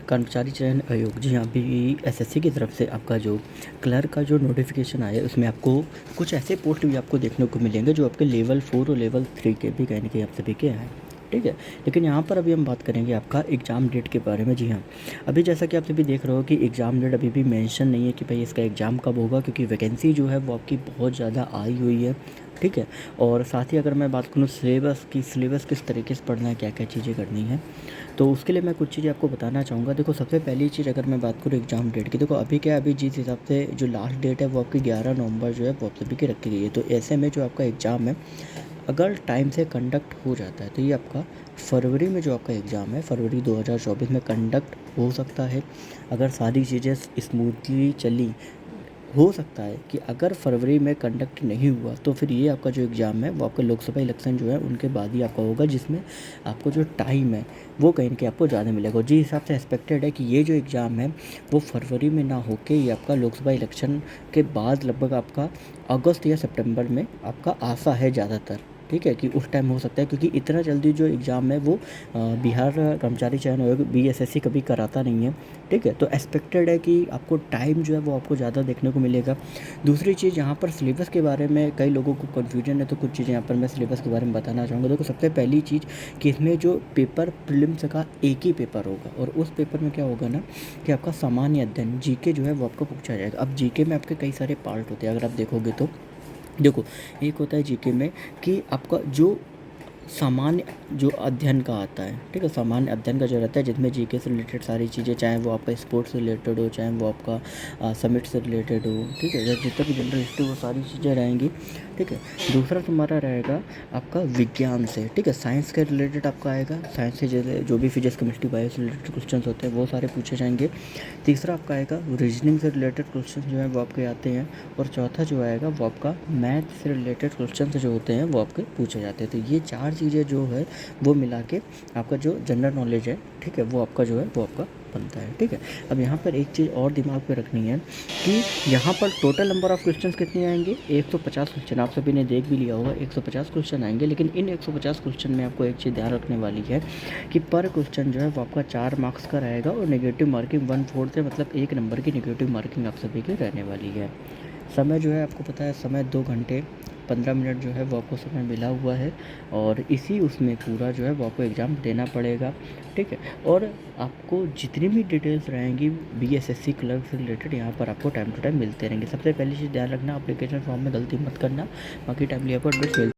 कर्मचारी चयन आयोग जी हाँ, अभी एसएससी की तरफ से आपका जो क्लर्क का जो नोटिफिकेशन आया है उसमें आपको कुछ ऐसे पोस्ट भी आपको देखने को मिलेंगे जो आपके लेवल 4 और लेवल 3 के भी कहीं न कहीं आप सभी के हैं। ठीक है? लेकिन यहाँ पर अभी हम बात करेंगे आपका एग्ज़ाम डेट के बारे में। जी हाँ, अभी जैसा कि आप सभी देख रहे हो कि एग्ज़ाम डेट अभी भी मेंशन नहीं है कि भाई इसका एग्ज़ाम कब होगा, क्योंकि वैकेंसी जो है वो आपकी बहुत ज़्यादा आई हुई है। ठीक है? और साथ ही अगर मैं बात करूँ सिलेबस की, सिलेबस किस तरीके से पढ़ना है, क्या-क्या चीज़ें करनी है, तो उसके लिए मैं कुछ चीज़ें आपको बताना चाहूँगा। देखो, सबसे पहली चीज़ अगर मैं बात करूँ एग्ज़ाम डेट की, देखो अभी क्या है, अभी जिस हिसाब से जो लास्ट डेट है वो आपकी 11 नवंबर जो है वो आप सभी की रखी गई है। तो ऐसे में जो आपका एग्ज़ाम है, अगर टाइम से कंडक्ट हो जाता है तो ये आपका फरवरी में जो आपका एग्ज़ाम है फरवरी 2024 में कंडक्ट हो सकता है। अगर सारी चीज़ें स्मूथली चली, हो सकता है कि अगर फरवरी में कंडक्ट नहीं हुआ तो फिर ये आपका जो एग्ज़ाम है वो आपका लोकसभा इलेक्शन जो है उनके बाद ही आपका होगा, जिसमें आपको जो टाइम है वो कहीं न कहीं आपको ज़्यादा मिलेगा। और जिस हिसाब से एक्सपेक्टेड है कि ये जो एग्ज़ाम है वो फरवरी में ना होके ये आपका लोकसभा इलेक्शन के बाद लगभग आपका अगस्त या सितंबर में आपका आशा है ज़्यादातर। ठीक है? कि उस टाइम हो सकता है, क्योंकि इतना जल्दी जो एग्ज़ाम है वो बिहार कर्मचारी चयन आयोग बीएसएससी कभी कराता नहीं है। ठीक है? तो एक्सपेक्टेड है कि आपको टाइम जो है वो आपको ज़्यादा देखने को मिलेगा। दूसरी चीज़, यहाँ पर सिलेबस के बारे में कई लोगों को कन्फ्यूजन है, तो कुछ चीज़ें यहाँ पर मैं सिलेबस के बारे में बताना चाहूँगा। देखो, सबसे पहली चीज़ कि इसमें जो पेपर प्रीलिम्स का एक ही पेपर होगा, और उस पेपर में क्या होगा ना कि आपका सामान्य अध्ययन जीके जो है वो आपको पूछा जाएगा। अब जीके में आपके कई सारे पार्ट होते हैं, अगर आप देखोगे तो देखो, एक होता है जीके में कि आपका जो सामान्य जो अध्ययन का आता है, ठीक है? सामान्य अध्ययन का जो रहता है जिसमें जीके से रिलेटेड सारी चीज़ें, चाहे वो आपका स्पोर्ट्स से रिलेटेड हो, चाहे वो आपका समिट से रिलेटेड हो, ठीक है? या जितना भी जनरल हिस्ट्री, वो सारी चीज़ें रहेंगी। ठीक है? दूसरा तुम्हारा रहेगा आपका विज्ञान से, ठीक है? साइंस के रिलेटेड आपका आएगा, साइंस से जैसे जो भी फिजिक्स केमिस्ट्री बायो से रिलेटेड क्वेश्चंस होते हैं वो सारे पूछे जाएंगे। तीसरा आपका आएगा रीजनिंग से रिलेटेड क्वेश्चन जो है वो आपके आते हैं। और चौथा जो आएगा वो आपका मैथ से रिलेटेड क्वेश्चन जो होते हैं वो आपके पूछे जाते हैं। तो ये चार चीज़ें जो है वो मिला के आपका जो जनरल नॉलेज है, ठीक है, वो आपका जो है वो आपका बनता है। ठीक है? अब यहाँ पर एक चीज़ और दिमाग पे रखनी है कि यहाँ पर टोटल नंबर ऑफ़ क्वेश्चंस कितने आएंगे, 150 क्वेश्चन। आप सभी ने देख भी लिया होगा 150 क्वेश्चन आएंगे। लेकिन इन 150 क्वेश्चन में आपको एक चीज़ ध्यान रखने वाली है कि पर क्वेश्चन जो है वो आपका 4 मार्क्स का रहेगा, और नेगेटिव मार्किंग 1/4 है, मतलब 1 नंबर की नेगेटिव मार्किंग आप सभी की रहने वाली है। समय जो है आपको पता है, समय 2 घंटे 15 मिनट जो है वो आपको समय मिला हुआ है, और इसी उसमें पूरा जो है वो आपको एग्ज़ाम देना पड़ेगा। ठीक है? और आपको जितनी भी डिटेल्स रहेंगी बीएसएससी क्लर्क से रिलेटेड, यहाँ पर आपको टाइम टू टाइम मिलते रहेंगे। सबसे पहली चीज़ ध्यान रखना, एप्लीकेशन फॉर्म में गलती मत करना। बाकी टाइमली आपको अपडेट्स मिल